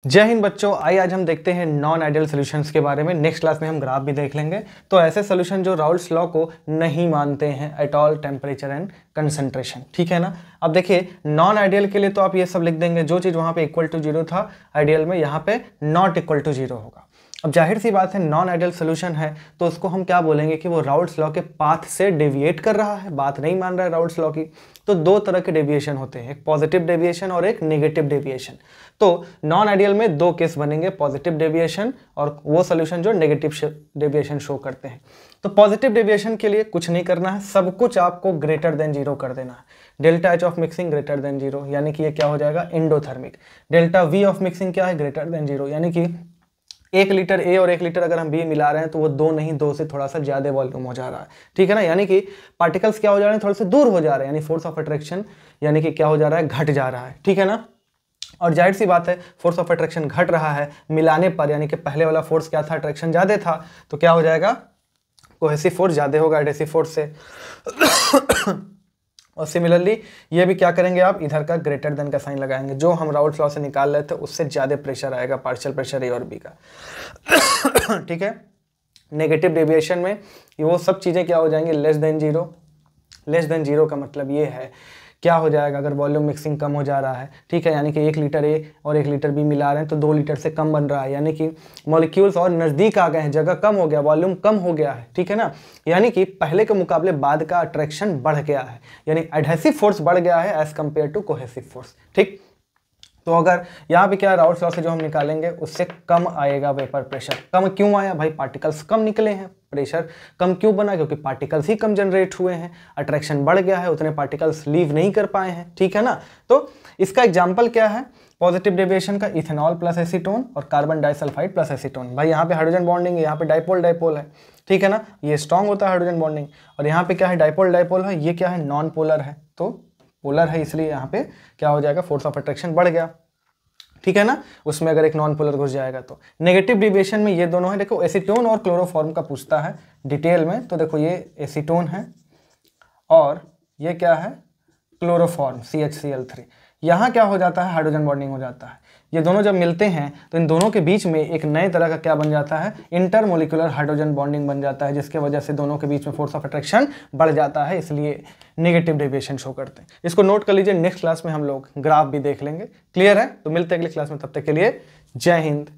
जय हिंद बच्चों, आइए आज हम देखते हैं नॉन आइडियल सॉल्यूशंस के बारे में। नेक्स्ट क्लास में हम ग्राफ भी देख लेंगे। तो ऐसे सॉल्यूशन जो राउल्ट्स लॉ को नहीं मानते हैं at all temperature and concentration, ठीक है ना। अब देखिए नॉन आइडियल के लिए तो आप ये सब लिख देंगे, जो चीज़ वहाँ पे इक्वल टू जीरो था आइडियल में यहाँ पे नॉट इक्वल टू जीरो होगा। अब जाहिर सी बात है नॉन आइडियल सोल्यूशन है तो उसको हम क्या बोलेंगे कि वो राउल्ट्स लॉ के पाथ से डेविएट कर रहा है, बात नहीं मान रहा है राउल्ट्स लॉ की। तो दो तरह के डेविएशन होते हैं, एक पॉजिटिव डेविएशन और एक नेगेटिव डेविएशन। तो नॉन आइडियल में दो केस बनेंगे, पॉजिटिव डेविएशन और वो सोल्यूशन जो नेगेटिव डेविएशन शो करते हैं। तो पॉजिटिव डेविएशन के लिए कुछ नहीं करना है, सब कुछ आपको ग्रेटर देन जीरो कर देना है। Delta H of mixing greater than zero, यानी कि ये क्या हो जाएगा endothermic. Delta we of mixing क्या है, ग्रेटर देन जीरो, यानी कि 1 लीटर ए और 1 लीटर अगर हम बी मिला रहे हैं तो वो दो नहीं, दो से थोड़ा सा ज्यादा वॉल्यूम हो जा रहा है, ठीक है ना। यानी कि पार्टिकल्स क्या हो जा रहे हैं, थोड़े से दूर हो जा रहे हैं, यानी फोर्स ऑफ अट्रैक्शन यानी कि क्या हो जा रहा है, घट जा रहा है, ठीक है ना। और जाहिर सी बात है फोर्स ऑफ अट्रैक्शन घट रहा है मिलाने पर, यानी कि पहले वाला फोर्स क्या था, अट्रैक्शन ज्यादा था, तो क्या हो जाएगा, कोहेसिव फोर्स ज्यादा होगा एडहेसिव फोर्स से। और सिमिलरली ये भी क्या करेंगे, आप इधर का ग्रेटर देन का साइन लगाएंगे, जो हम राउल्ट्स लॉ से निकाल रहे थे उससे ज्यादा प्रेशर आएगा, पार्शियल प्रेशर ए और बी का। ठीक है। नेगेटिव डेविएशन में वो सब चीजें क्या हो जाएंगी, less than zero. Less than zero का मतलब ये है क्या हो जाएगा, अगर वॉल्यूम मिक्सिंग कम हो जा रहा है, ठीक है, यानी कि 1 लीटर ए और 1 लीटर बी मिला रहे हैं तो 2 लीटर से कम बन रहा है, यानी कि मॉलिक्यूल्स और नज़दीक आ गए हैं, जगह कम हो गया, वॉल्यूम कम हो गया है, ठीक है ना। यानी कि पहले के मुकाबले बाद का अट्रैक्शन बढ़ गया है, यानी एडहेसिव फोर्स बढ़ गया है as compare to cohesive force, ठीक। तो अगर यहाँ पे क्या राउल्ट्स लॉ से जो हम निकालेंगे उससे कम आएगा वेपर प्रेशर। कम क्यों आया भाई, पार्टिकल्स कम निकले हैं, प्रेशर कम क्यों बना, क्योंकि पार्टिकल्स ही कम जनरेट हुए हैं, अट्रैक्शन बढ़ गया है, उतने पार्टिकल्स लीव नहीं कर पाए हैं, ठीक है ना। तो इसका एग्जाम्पल क्या है पॉजिटिव डेविएशन का, इथेनॉल प्लस एसीटोन और कार्बन डाइसल्फाइड प्लस एसीटोन। भाई यहाँ पे हाइड्रोजन बॉन्डिंग है, यहाँ पे डाइपोल डाइपोल है, ठीक है ना, ये स्ट्रॉन्ग होता है हाइड्रोजन बॉन्डिंग, और यहाँ पे क्या है डाइपोल डाइपोल है, ये क्या है नॉन पोलर है, तो पोलर है इसलिए यहाँ पे क्या हो जाएगा, फोर्स ऑफ अट्रैक्शन बढ़ गया, ठीक है ना। उसमें अगर एक नॉन पोलर घुस जाएगा तो नेगेटिव डेविएशन में ये दोनों है। देखो एसीटोन और क्लोरोफॉर्म का पूछता है डिटेल में, तो देखो ये एसीटोन है और ये क्या है क्लोरोफॉर्म CHCl3। यहाँ क्या हो जाता है, हाइड्रोजन बॉन्डिंग हो जाता है। ये दोनों जब मिलते हैं तो इन दोनों के बीच में एक नए तरह का क्या बन जाता है, इंटरमोलिकुलर हाइड्रोजन बॉन्डिंग बन जाता है, जिसके वजह से दोनों के बीच में फोर्स ऑफ अट्रैक्शन बढ़ जाता है, इसलिए नेगेटिव डेविएशन शो करते हैं। इसको नोट कर लीजिए, नेक्स्ट क्लास में हम लोग ग्राफ भी देख लेंगे। क्लियर है, तो मिलते हैं अगली क्लास में, तब तक के लिए जय हिंद।